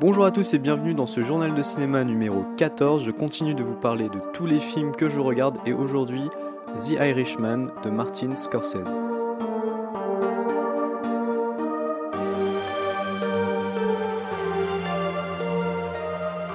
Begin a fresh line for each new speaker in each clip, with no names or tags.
Bonjour à tous et bienvenue dans ce journal de cinéma numéro 14. Je continue de vous parler de tous les films que je regarde et aujourd'hui, The Irishman de Martin Scorsese.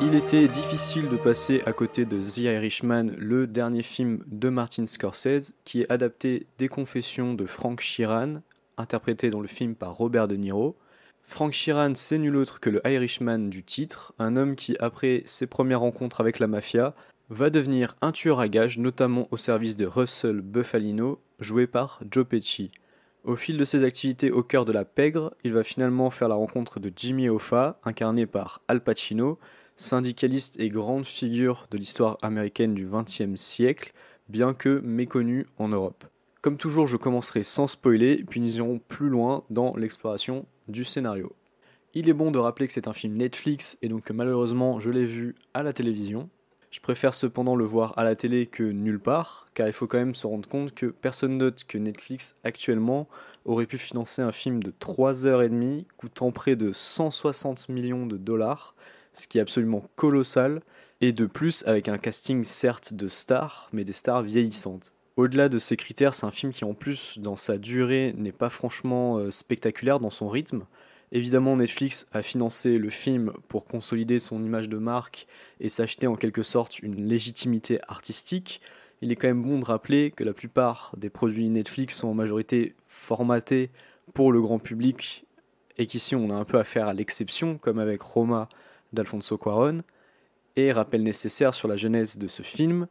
Il était difficile de passer à côté de The Irishman, le dernier film de Martin Scorsese, qui est adapté des Confessions de Frank Sheeran, interprété dans le film par Robert De Niro. Frank Sheeran, c'est nul autre que le Irishman du titre, un homme qui, après ses premières rencontres avec la mafia, va devenir un tueur à gages, notamment au service de Russell Bufalino, joué par Joe Pesci. Au fil de ses activités au cœur de la pègre, il va finalement faire la rencontre de Jimmy Hoffa, incarné par Al Pacino, syndicaliste et grande figure de l'histoire américaine du XXe siècle, bien que méconnu en Europe. Comme toujours, je commencerai sans spoiler, puis nous irons plus loin dans l'exploration du scénario. Il est bon de rappeler que c'est un film Netflix et donc que malheureusement je l'ai vu à la télévision. Je préfère cependant le voir à la télé que nulle part, car il faut quand même se rendre compte que personne note que Netflix actuellement aurait pu financer un film de 3h30 coûtant près de 160 millions de dollars, ce qui est absolument colossal, et de plus avec un casting certes de stars, mais des stars vieillissantes. Au-delà de ces critères, c'est un film qui en plus, dans sa durée, n'est pas franchement spectaculaire dans son rythme. Évidemment, Netflix a financé le film pour consolider son image de marque et s'acheter en quelque sorte une légitimité artistique. Il est quand même bon de rappeler que la plupart des produits Netflix sont en majorité formatés pour le grand public et qu'ici on a un peu affaire à l'exception, comme avec Roma d'Alfonso Cuarón. Et rappel nécessaire sur la genèse de ce film,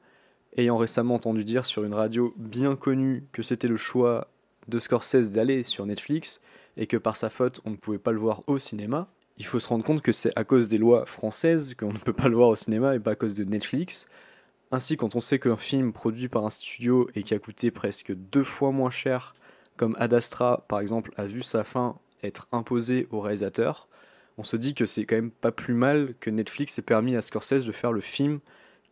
ayant récemment entendu dire sur une radio bien connue que c'était le choix de Scorsese d'aller sur Netflix et que par sa faute on ne pouvait pas le voir au cinéma, il faut se rendre compte que c'est à cause des lois françaises qu'on ne peut pas le voir au cinéma et pas à cause de Netflix. Ainsi, quand on sait qu'un film produit par un studio et qui a coûté presque 2 fois moins cher, comme Ad Astra par exemple a vu sa fin être imposée au réalisateur, on se dit que c'est quand même pas plus mal que Netflix ait permis à Scorsese de faire le film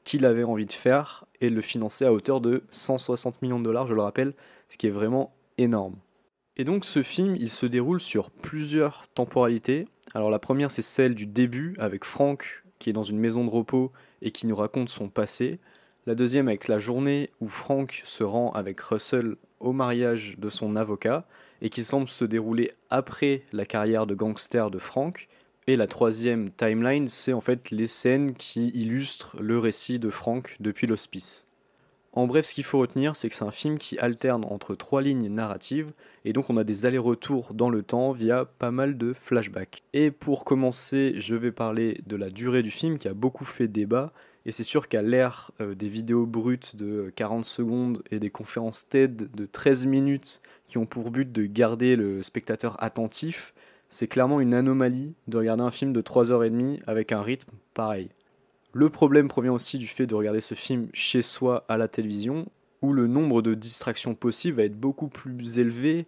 qu'il avait envie de faire et le financer à hauteur de 160 millions de dollars, je le rappelle, ce qui est vraiment énorme. Et donc ce film, il se déroule sur plusieurs temporalités. Alors la première, c'est celle du début, avec Frank, qui est dans une maison de repos et qui nous raconte son passé. La deuxième, avec la journée où Frank se rend avec Russell au mariage de son avocat, et qui semble se dérouler après la carrière de gangster de Frank. Et la troisième timeline, c'est en fait les scènes qui illustrent le récit de Frank depuis l'hospice. En bref, ce qu'il faut retenir, c'est que c'est un film qui alterne entre 3 lignes narratives, et donc on a des allers-retours dans le temps via pas mal de flashbacks. Et pour commencer, je vais parler de la durée du film qui a beaucoup fait débat, et c'est sûr qu'à l'ère des vidéos brutes de 40 secondes et des conférences TED de 13 minutes qui ont pour but de garder le spectateur attentif, c'est clairement une anomalie de regarder un film de 3h30 avec un rythme pareil. Le problème provient aussi du fait de regarder ce film chez soi à la télévision, où le nombre de distractions possibles va être beaucoup plus élevé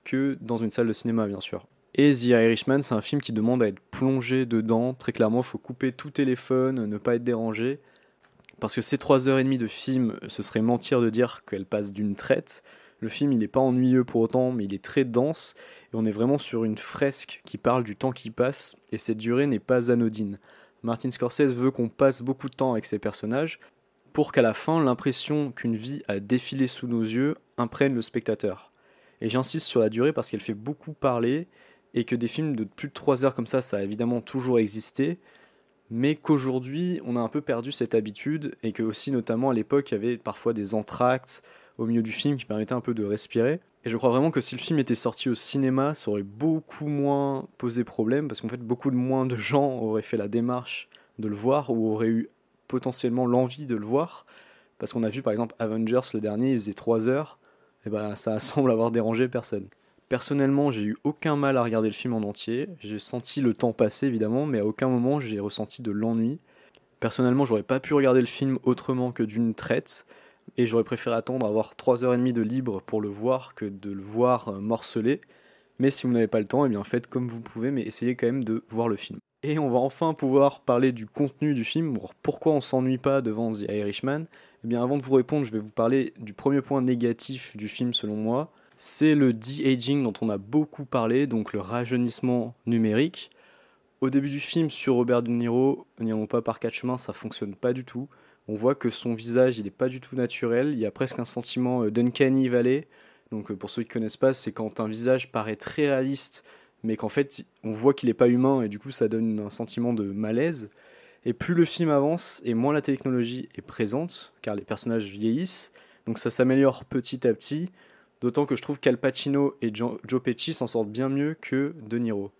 que dans une salle de cinéma, bien sûr. Et The Irishman, c'est un film qui demande à être plongé dedans. Très clairement, il faut couper tout téléphone, ne pas être dérangé. Parce que ces 3h30 de film, ce serait mentir de dire qu'elle passe d'une traite. Le film, il n'est pas ennuyeux pour autant, mais il est très dense. Et on est vraiment sur une fresque qui parle du temps qui passe. Et cette durée n'est pas anodine. Martin Scorsese veut qu'on passe beaucoup de temps avec ces personnages pour qu'à la fin, l'impression qu'une vie a défilé sous nos yeux imprègne le spectateur. Et j'insiste sur la durée parce qu'elle fait beaucoup parler et que des films de plus de 3 heures comme ça a évidemment toujours existé, mais qu'aujourd'hui, on a un peu perdu cette habitude et que aussi, notamment à l'époque, il y avait parfois des entr'actes au milieu du film qui permettaient un peu de respirer. Et je crois vraiment que si le film était sorti au cinéma, ça aurait beaucoup moins posé problème, parce qu'en fait, beaucoup de moins de gens auraient fait la démarche de le voir, ou auraient eu potentiellement l'envie de le voir, parce qu'on a vu par exemple Avengers, le dernier, il faisait 3 heures, et ben ça semble avoir dérangé personne. Personnellement, j'ai eu aucun mal à regarder le film en entier, j'ai senti le temps passer évidemment, mais à aucun moment j'ai ressenti de l'ennui. Personnellement, j'aurais pas pu regarder le film autrement que d'une traite, et j'aurais préféré attendre avoir 3h30 de libre pour le voir que de le voir morcelé. Mais si vous n'avez pas le temps, eh bien faites comme vous pouvez, mais essayez quand même de voir le film. Et on va enfin pouvoir parler du contenu du film, pourquoi on s'ennuie pas devant The Irishman. Eh bien avant de vous répondre, je vais vous parler du premier point négatif du film selon moi. C'est le de-aging dont on a beaucoup parlé, donc le rajeunissement numérique. Au début du film, sur Robert De Niro, N'irons pas par quatre chemins, ça fonctionne pas du tout. On voit que son visage, il est pas du tout naturel. Il y a presque un sentiment d'uncanny valley. Donc pour ceux qui connaissent pas, c'est quand un visage paraît très réaliste, mais qu'en fait on voit qu'il est pas humain et du coup ça donne un sentiment de malaise. Et plus le film avance, et moins la technologie est présente, car les personnages vieillissent. Donc ça s'améliore petit à petit. D'autant que je trouve qu'Al Pacino et Joe Pesci s'en sortent bien mieux que De Niro.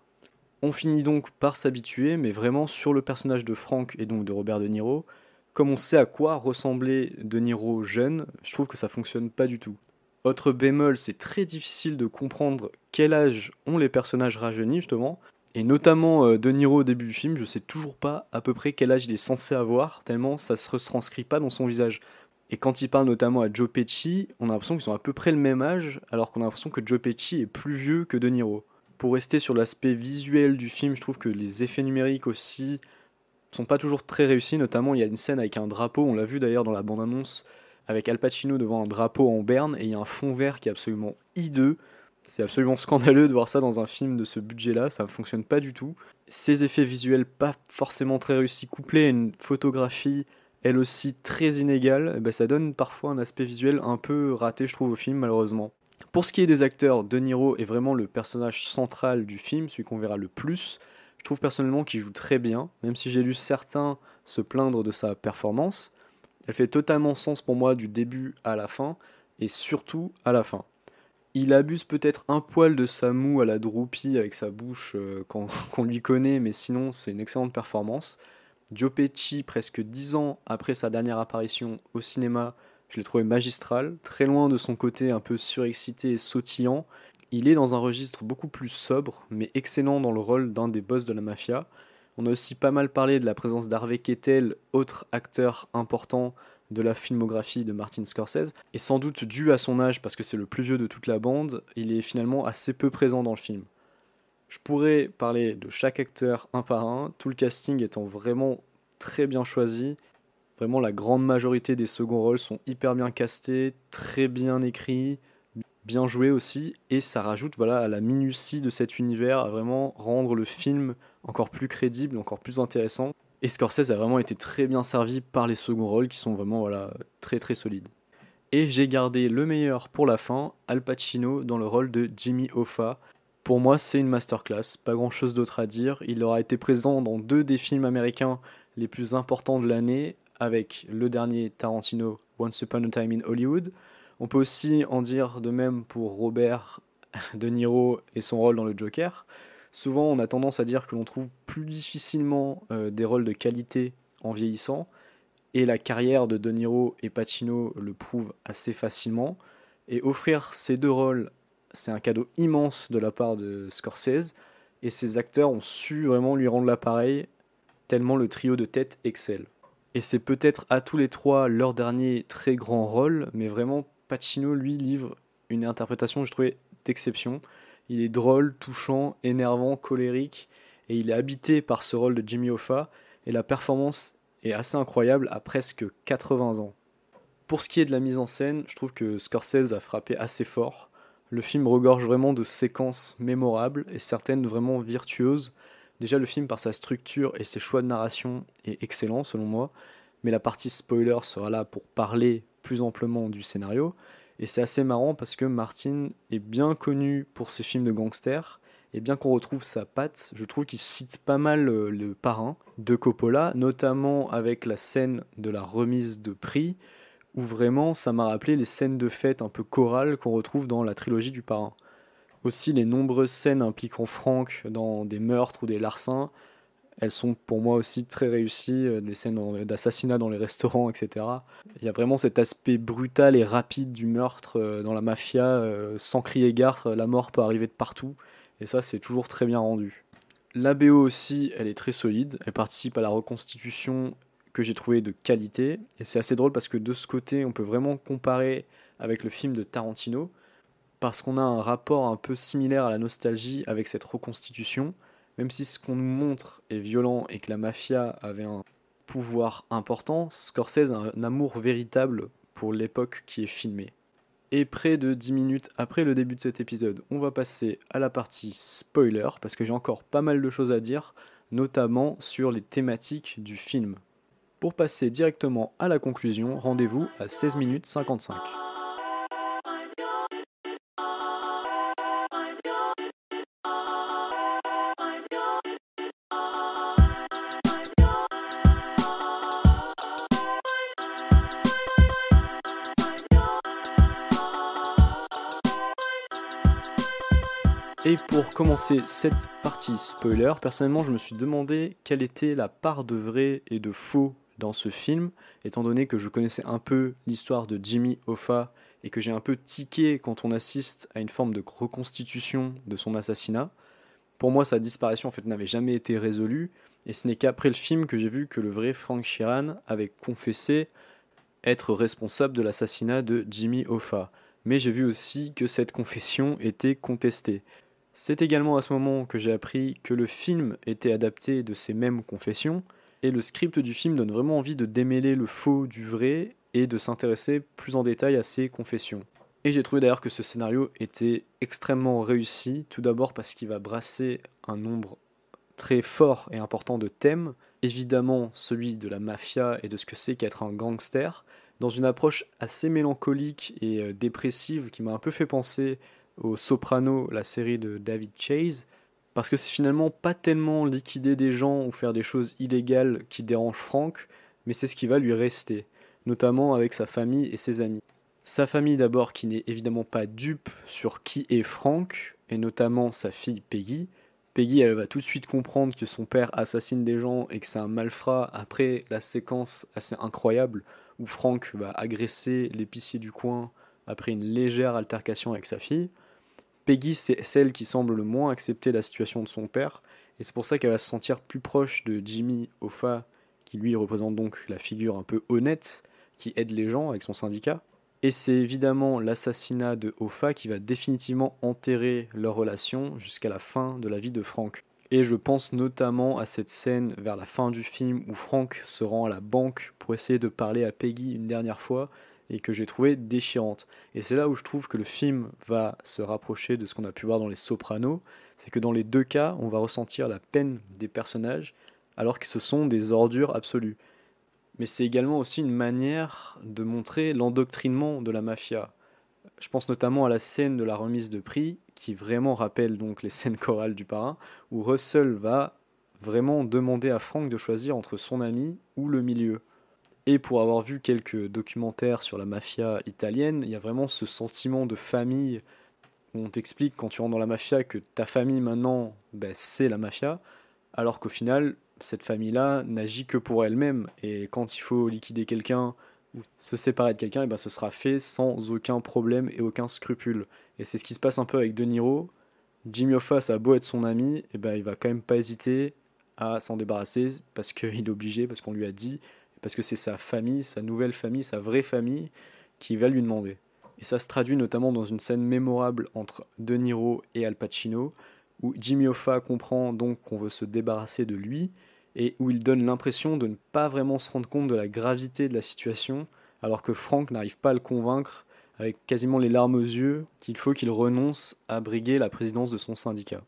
On finit donc par s'habituer, mais vraiment sur le personnage de Frank et donc de Robert De Niro. Comme on sait à quoi ressemblait De Niro jeune, je trouve que ça fonctionne pas du tout. Autre bémol, c'est très difficile de comprendre quel âge ont les personnages rajeunis justement. Et notamment De Niro au début du film, je sais toujours pas à peu près quel âge il est censé avoir, tellement ça se retranscrit pas dans son visage. Et quand il parle notamment à Joe Pesci, on a l'impression qu'ils ont à peu près le même âge, alors qu'on a l'impression que Joe Pesci est plus vieux que De Niro. Pour rester sur l'aspect visuel du film, je trouve que les effets numériques aussi sont pas toujours très réussis. Notamment, il y a une scène avec un drapeau, on l'a vu d'ailleurs dans la bande-annonce, avec Al Pacino devant un drapeau en berne, et il y a un fond vert qui est absolument hideux. C'est absolument scandaleux de voir ça dans un film de ce budget-là, ça ne fonctionne pas du tout. Ces effets visuels pas forcément très réussis, couplés à une photographie elle aussi très inégale, eh ben ça donne parfois un aspect visuel un peu raté, je trouve, au film, malheureusement. Pour ce qui est des acteurs, De Niro est vraiment le personnage central du film, celui qu'on verra le plus. Je trouve personnellement qu'il joue très bien, même si j'ai lu certains se plaindre de sa performance. Elle fait totalement sens pour moi du début à la fin, et surtout à la fin. Il abuse peut-être un poil de sa moue à la Droopy avec sa bouche qu'on lui connaît, mais sinon c'est une excellente performance. Joe Pesci, presque 10 ans après sa dernière apparition au cinéma, je l'ai trouvé magistral, très loin de son côté un peu surexcité et sautillant. Il est dans un registre beaucoup plus sobre, mais excellent dans le rôle d'un des boss de la mafia. On a aussi pas mal parlé de la présence d'Harvey Keitel, autre acteur important de la filmographie de Martin Scorsese, et sans doute dû à son âge parce que c'est le plus vieux de toute la bande, il est finalement assez peu présent dans le film. Je pourrais parler de chaque acteur un par un, tout le casting étant vraiment très bien choisi. Vraiment, la grande majorité des seconds rôles sont hyper bien castés, très bien écrits, bien joués aussi, et ça rajoute voilà, à la minutie de cet univers, à vraiment rendre le film encore plus crédible, encore plus intéressant. Et Scorsese a vraiment été très bien servi par les seconds rôles qui sont vraiment voilà, très très solides. Et j'ai gardé le meilleur pour la fin, Al Pacino dans le rôle de Jimmy Hoffa. Pour moi, c'est une masterclass, pas grand chose d'autre à dire. Il aura été présent dans 2 des films américains les plus importants de l'année, avec le dernier Tarantino, Once Upon a Time in Hollywood. On peut aussi en dire de même pour Robert De Niro et son rôle dans le Joker. Souvent, on a tendance à dire que l'on trouve plus difficilement des rôles de qualité en vieillissant, et la carrière de De Niro et Pacino le prouve assez facilement. Et offrir ces 2 rôles, c'est un cadeau immense de la part de Scorsese, et ces acteurs ont su vraiment lui rendre l'appareil, tellement le trio de tête excelle. Et c'est peut-être à tous les 3 leur dernier très grand rôle, mais vraiment Pacino lui livre une interprétation, je trouvais, d'exception. Il est drôle, touchant, énervant, colérique, et il est habité par ce rôle de Jimmy Hoffa, et la performance est assez incroyable à presque 80 ans. Pour ce qui est de la mise en scène, je trouve que Scorsese a frappé assez fort. Le film regorge vraiment de séquences mémorables et certaines vraiment virtuoses. Déjà, le film, par sa structure et ses choix de narration, est excellent selon moi, mais la partie spoiler sera là pour parler plus amplement du scénario. Et c'est assez marrant parce que Martin est bien connu pour ses films de gangsters, et bien qu'on retrouve sa patte, je trouve qu'il cite pas mal le parrain de Coppola, notamment avec la scène de la remise de prix, où vraiment ça m'a rappelé les scènes de fête un peu chorales qu'on retrouve dans la trilogie du parrain. Aussi, les nombreuses scènes impliquant Frank dans des meurtres ou des larcins, elles sont pour moi aussi très réussies, des scènes d'assassinat dans les restaurants, etc. Il y a vraiment cet aspect brutal et rapide du meurtre dans la mafia, sans crier gare, la mort peut arriver de partout, et ça c'est toujours très bien rendu. La BO aussi, elle est très solide, elle participe à la reconstitution que j'ai trouvé de qualité, et c'est assez drôle parce que de ce côté, on peut vraiment comparer avec le film de Tarantino, parce qu'on a un rapport un peu similaire à la nostalgie avec cette reconstitution, même si ce qu'on nous montre est violent et que la mafia avait un pouvoir important, Scorsese a un amour véritable pour l'époque qui est filmée. Et près de 10 minutes après le début de cet épisode, on va passer à la partie spoiler, parce que j'ai encore pas mal de choses à dire, notamment sur les thématiques du film. Pour passer directement à la conclusion, rendez-vous à 16 minutes 55. Et pour commencer cette partie spoiler, personnellement je me suis demandé quelle était la part de vrai et de faux dans ce film, étant donné que je connaissais un peu l'histoire de Jimmy Hoffa et que j'ai un peu tiqué quand on assiste à une forme de reconstitution de son assassinat. Pour moi, sa disparition en fait n'avait jamais été résolue, et ce n'est qu'après le film que j'ai vu que le vrai Frank Sheeran avait confessé être responsable de l'assassinat de Jimmy Hoffa. Mais j'ai vu aussi que cette confession était contestée. C'est également à ce moment que j'ai appris que le film était adapté de ces mêmes confessions, et le script du film donne vraiment envie de démêler le faux du vrai et de s'intéresser plus en détail à ces confessions. Et j'ai trouvé d'ailleurs que ce scénario était extrêmement réussi, tout d'abord parce qu'il va brasser un nombre très fort et important de thèmes, évidemment celui de la mafia et de ce que c'est qu'être un gangster, dans une approche assez mélancolique et dépressive qui m'a un peu fait penser au Soprano, la série de David Chase, parce que c'est finalement pas tellement liquider des gens ou faire des choses illégales qui dérangent Frank, mais c'est ce qui va lui rester, notamment avec sa famille et ses amis. Sa famille d'abord qui n'est évidemment pas dupe sur qui est Frank, et notamment sa fille Peggy. Peggy, elle va tout de suite comprendre que son père assassine des gens et que c'est un malfrat après la séquence assez incroyable où Frank va agresser l'épicier du coin après une légère altercation avec sa fille. Peggy, c'est celle qui semble le moins accepter la situation de son père, et c'est pour ça qu'elle va se sentir plus proche de Jimmy Hoffa, qui lui représente donc la figure un peu honnête, qui aide les gens avec son syndicat. Et c'est évidemment l'assassinat de Hoffa qui va définitivement enterrer leur relation jusqu'à la fin de la vie de Frank. Et je pense notamment à cette scène vers la fin du film où Frank se rend à la banque pour essayer de parler à Peggy une dernière fois et que j'ai trouvé déchirante. Et c'est là où je trouve que le film va se rapprocher de ce qu'on a pu voir dans Les Sopranos, c'est que dans les deux cas, on va ressentir la peine des personnages alors que ce sont des ordures absolues. Mais c'est également aussi une manière de montrer l'endoctrinement de la mafia. Je pense notamment à la scène de la remise de prix, qui vraiment rappelle donc les scènes chorales du parrain, où Russell va vraiment demander à Frank de choisir entre son ami ou le milieu. Et pour avoir vu quelques documentaires sur la mafia italienne, il y a vraiment ce sentiment de famille où on t'explique quand tu rentres dans la mafia que ta famille maintenant, ben, c'est la mafia, alors qu'au final, cette famille-là n'agit que pour elle-même. Et quand il faut liquider quelqu'un ou se séparer de quelqu'un, et ben ce sera fait sans aucun problème et aucun scrupule. Et c'est ce qui se passe un peu avec De Niro. Jimmy Hoffa, ça a beau être son ami, et ben il va quand même pas hésiter à s'en débarrasser parce qu'il est obligé, parce qu'on lui a dit, parce que c'est sa famille, sa nouvelle famille, sa vraie famille qui va lui demander. Et ça se traduit notamment dans une scène mémorable entre De Niro et Al Pacino, où Jimmy Hoffa comprend donc qu'on veut se débarrasser de lui, et où il donne l'impression de ne pas vraiment se rendre compte de la gravité de la situation, alors que Frank n'arrive pas à le convaincre, avec quasiment les larmes aux yeux, qu'il faut qu'il renonce à briguer la présidence de son syndicat.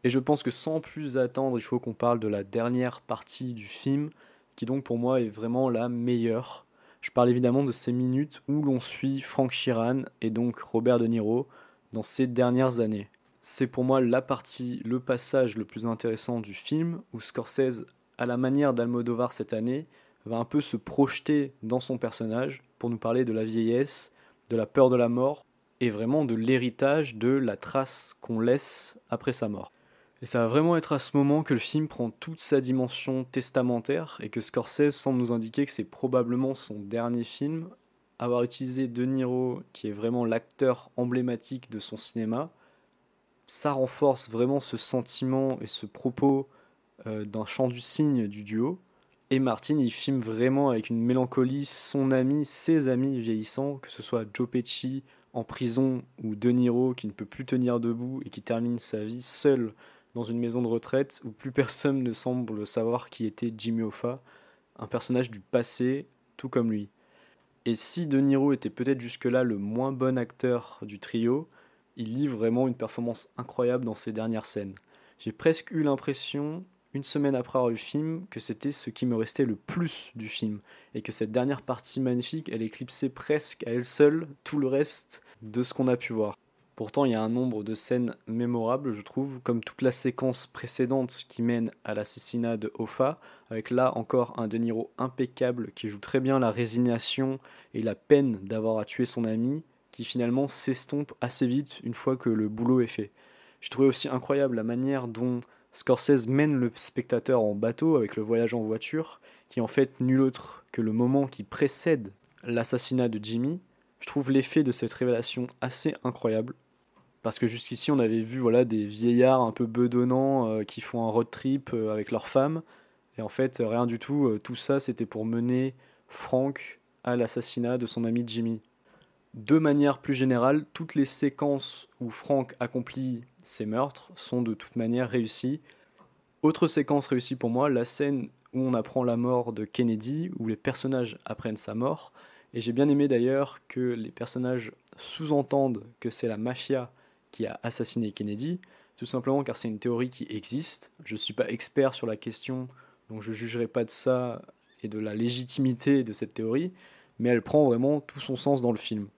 Et je pense que sans plus attendre, il faut qu'on parle de la dernière partie du film, qui donc pour moi est vraiment la meilleure. Je parle évidemment de ces minutes où l'on suit Frank Sheeran et donc Robert De Niro dans ces dernières années. C'est pour moi la partie, le passage le plus intéressant du film, où Scorsese, à la manière d'Almodovar cette année, va un peu se projeter dans son personnage pour nous parler de la vieillesse, de la peur de la mort, et vraiment de l'héritage, de la trace qu'on laisse après sa mort. Et ça va vraiment être à ce moment que le film prend toute sa dimension testamentaire et que Scorsese semble nous indiquer que c'est probablement son dernier film. Avoir utilisé De Niro, qui est vraiment l'acteur emblématique de son cinéma, ça renforce vraiment ce sentiment et ce propos d'un chant du cygne du duo. Et Martin, il filme vraiment avec une mélancolie son ami, ses amis vieillissants, que ce soit Joe Pesci en prison ou De Niro qui ne peut plus tenir debout et qui termine sa vie seul dans une maison de retraite où plus personne ne semble savoir qui était Jimmy Hoffa, un personnage du passé tout comme lui. Et si De Niro était peut-être jusque-là le moins bon acteur du trio, il livre vraiment une performance incroyable dans ses dernières scènes. J'ai presque eu l'impression une semaine après avoir vu le film, que c'était ce qui me restait le plus du film, et que cette dernière partie magnifique, elle éclipsait presque à elle seule tout le reste de ce qu'on a pu voir. Pourtant, il y a un nombre de scènes mémorables, je trouve, comme toute la séquence précédente qui mène à l'assassinat de Hoffa, avec là encore un De Niro impeccable qui joue très bien la résignation et la peine d'avoir à tuer son ami, qui finalement s'estompe assez vite une fois que le boulot est fait. J'ai trouvé aussi incroyable la manière dont Scorsese mène le spectateur en bateau avec le voyage en voiture, qui est en fait nul autre que le moment qui précède l'assassinat de Jimmy. Je trouve l'effet de cette révélation assez incroyable. Parce que jusqu'ici, on avait vu voilà, des vieillards un peu bedonnants qui font un road trip avec leurs femmes. Et en fait, rien du tout. Tout ça, c'était pour mener Frank à l'assassinat de son ami Jimmy. De manière plus générale, toutes les séquences où Frank accomplit ses meurtres sont de toute manière réussies. Autre séquence réussie pour moi, la scène où on apprend la mort de Kennedy, où les personnages apprennent sa mort. Et j'ai bien aimé d'ailleurs que les personnages sous-entendent que c'est la mafia qui a assassiné Kennedy, tout simplement car c'est une théorie qui existe. Je ne suis pas expert sur la question, donc je ne jugerai pas de ça et de la légitimité de cette théorie, mais elle prend vraiment tout son sens dans le film.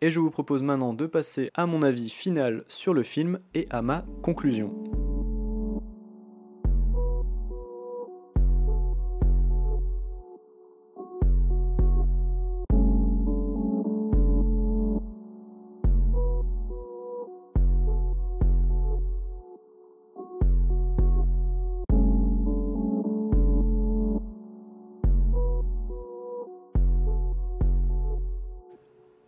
Et je vous propose maintenant de passer à mon avis final sur le film et à ma conclusion.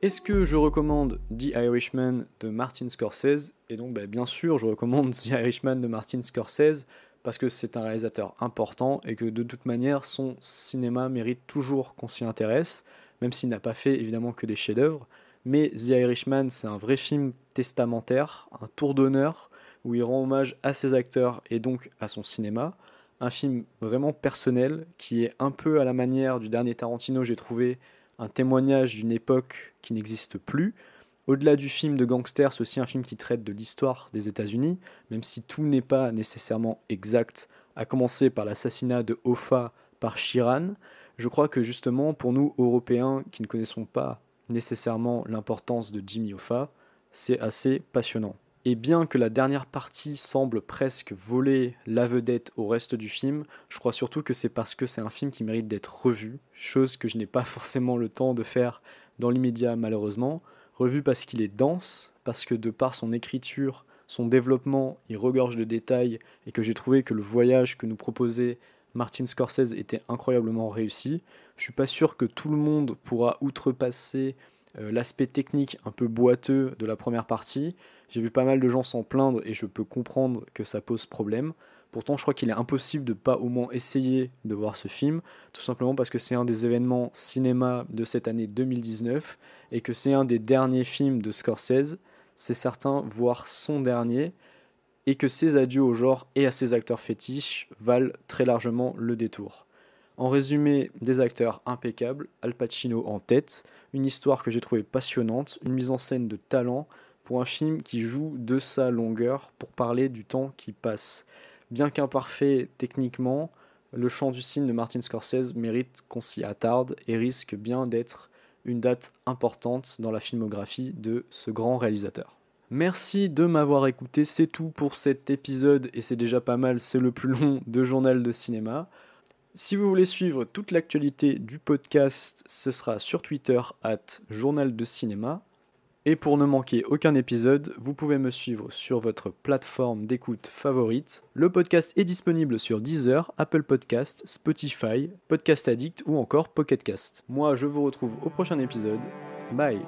Est-ce que je recommande The Irishman de Martin Scorsese? Et donc bien sûr je recommande The Irishman de Martin Scorsese parce que c'est un réalisateur important et que de toute manière son cinéma mérite toujours qu'on s'y intéresse, même s'il n'a pas fait évidemment que des chefs-d'œuvre. Mais The Irishman, c'est un vrai film testamentaire, un tour d'honneur où il rend hommage à ses acteurs et donc à son cinéma. Un film vraiment personnel qui est un peu à la manière du dernier Tarantino, j'ai trouvé un témoignage d'une époque qui n'existe plus. Au-delà du film de gangster, c'est aussi un film qui traite de l'histoire des États-Unis, même si tout n'est pas nécessairement exact, à commencer par l'assassinat de Hoffa par Sheeran. Je crois que justement, pour nous, Européens, qui ne connaissons pas nécessairement l'importance de Jimmy Hoffa, c'est assez passionnant. Et bien que la dernière partie semble presque voler la vedette au reste du film, je crois surtout que c'est parce que c'est un film qui mérite d'être revu, chose que je n'ai pas forcément le temps de faire dans l'immédiat malheureusement. Revu parce qu'il est dense, parce que de par son écriture, son développement, il regorge de détails et que j'ai trouvé que le voyage que nous proposait Martin Scorsese était incroyablement réussi. Je suis pas sûr que tout le monde pourra outrepasser l'aspect technique un peu boiteux de la première partie. J'ai vu pas mal de gens s'en plaindre et je peux comprendre que ça pose problème. Pourtant, je crois qu'il est impossible de pas au moins essayer de voir ce film, tout simplement parce que c'est un des événements cinéma de cette année 2019 et que c'est un des derniers films de Scorsese, c'est certain, voire son dernier, et que ses adieux au genre et à ses acteurs fétiches valent très largement le détour. En résumé, des acteurs impeccables, Al Pacino en tête, une histoire que j'ai trouvée passionnante, une mise en scène de talent pour un film qui joue de sa longueur pour parler du temps qui passe. Bien qu'imparfait techniquement, le chant du cygne de Martin Scorsese mérite qu'on s'y attarde et risque bien d'être une date importante dans la filmographie de ce grand réalisateur. Merci de m'avoir écouté, c'est tout pour cet épisode et c'est déjà pas mal, c'est le plus long de Journal de Cinéma. Si vous voulez suivre toute l'actualité du podcast, ce sera sur Twitter @Journal de Cinéma. Et pour ne manquer aucun épisode, vous pouvez me suivre sur votre plateforme d'écoute favorite. Le podcast est disponible sur Deezer, Apple Podcast, Spotify, Podcast Addict ou encore Pocket Cast. Moi, je vous retrouve au prochain épisode. Bye!